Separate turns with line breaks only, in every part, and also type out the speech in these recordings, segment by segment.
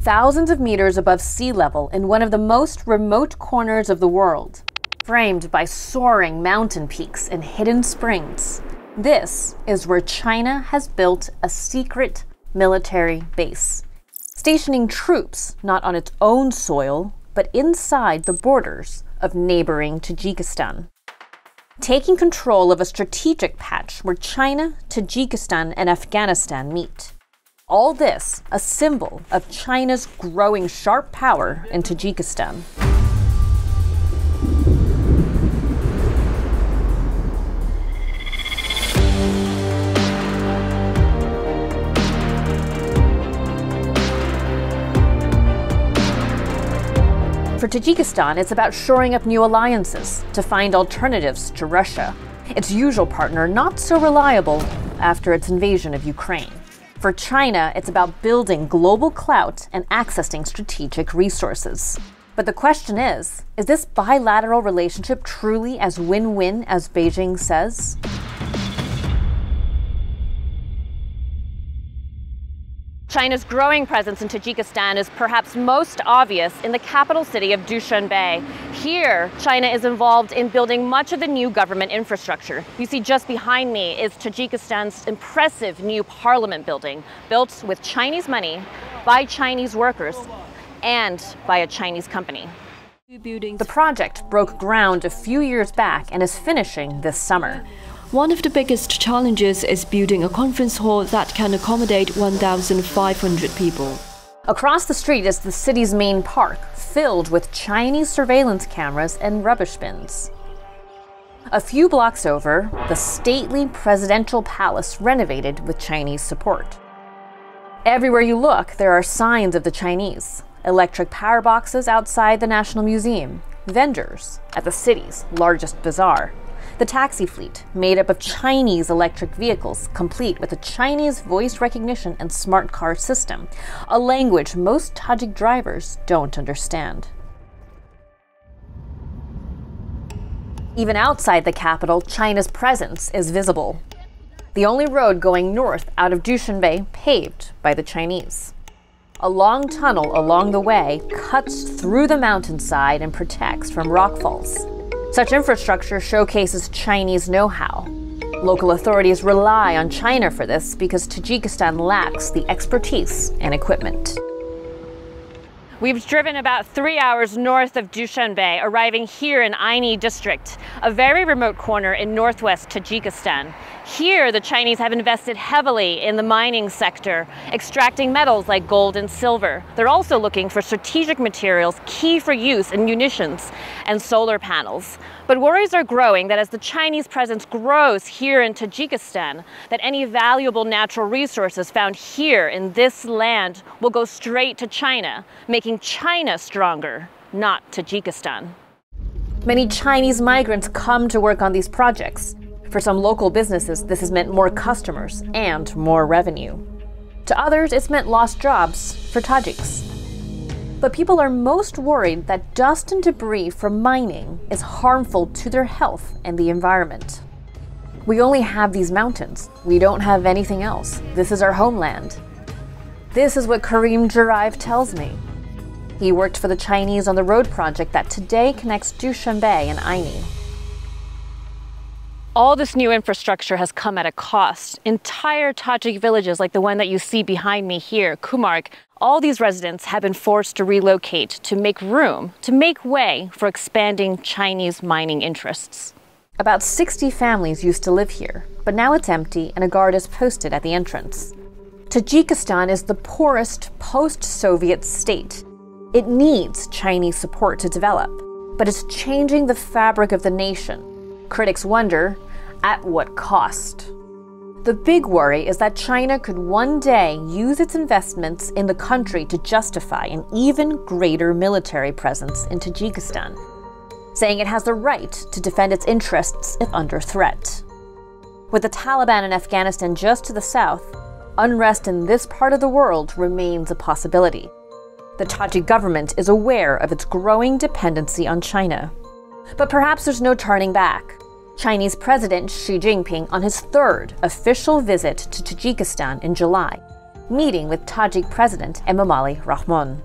thousands of meters above sea level in one of the most remote corners of the world, framed by soaring mountain peaks and hidden springs. This is where China has built a secret military base, stationing troops not on its own soil, but inside the borders of neighboring Tajikistan, taking control of a strategic patch where China, Tajikistan, and Afghanistan meet. All this a symbol of China's growing sharp power in Tajikistan. For Tajikistan, it's about shoring up new alliances to find alternatives to Russia, its usual partner not so reliable after its invasion of Ukraine. For China, it's about building global clout and accessing strategic resources. But the question is this bilateral relationship truly as win-win as Beijing says? China's growing presence in Tajikistan is perhaps most obvious in the capital city of Dushanbe. Here, China is involved in building much of the new government infrastructure. You see just behind me is Tajikistan's impressive new parliament building, built with Chinese money, by Chinese workers, and by a Chinese company. The project broke ground a few years back and is finishing this summer.
One of the biggest challenges is building a conference hall that can accommodate 1,500 people.
Across the street is the city's main park, filled with Chinese surveillance cameras and rubbish bins. A few blocks over, the stately presidential palace renovated with Chinese support. Everywhere you look, there are signs of the Chinese. Electric power boxes outside the National Museum, vendors at the city's largest bazaar. The taxi fleet, made up of Chinese electric vehicles, complete with a Chinese voice recognition and smart car system, a language most Tajik drivers don't understand. Even outside the capital, China's presence is visible. The only road going north out of Dushanbe paved by the Chinese. A long tunnel along the way cuts through the mountainside and protects from rockfalls. Such infrastructure showcases Chinese know-how. Local authorities rely on China for this because Tajikistan lacks the expertise and equipment. We've driven about 3 hours north of Dushanbe, arriving here in Aini district, a very remote corner in northwest Tajikistan. Here, the Chinese have invested heavily in the mining sector, extracting metals like gold and silver. They're also looking for strategic materials key for use in munitions and solar panels. But worries are growing that as the Chinese presence grows here in Tajikistan, that any valuable natural resources found here in this land will go straight to China, making China stronger, not Tajikistan. Many Chinese migrants come to work on these projects. For some local businesses, this has meant more customers and more revenue. To others, it's meant lost jobs for Tajiks. But people are most worried that dust and debris from mining is harmful to their health and the environment. We only have these mountains. We don't have anything else. This is our homeland. This is what Karim Jaraev tells me. He worked for the Chinese on the road project that today connects Dushanbe and Aini. All this new infrastructure has come at a cost. Entire Tajik villages like the one that you see behind me here, Kumark, all these residents have been forced to relocate to make room, to make way for expanding Chinese mining interests. About 60 families used to live here, but now it's empty and a guard is posted at the entrance. Tajikistan is the poorest post-Soviet state. It needs Chinese support to develop, but it's changing the fabric of the nation. Critics wonder, at what cost? The big worry is that China could one day use its investments in the country to justify an even greater military presence in Tajikistan, saying it has the right to defend its interests if under threat. With the Taliban in Afghanistan just to the south, unrest in this part of the world remains a possibility. The Tajik government is aware of its growing dependency on China. But perhaps there's no turning back. Chinese President Xi Jinping, on his third official visit to Tajikistan in July, meeting with Tajik President Emomali Rahmon.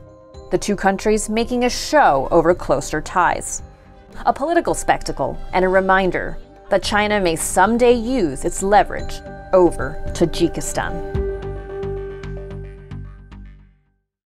The two countries making a show over closer ties. A political spectacle and a reminder that China may someday use its leverage over Tajikistan.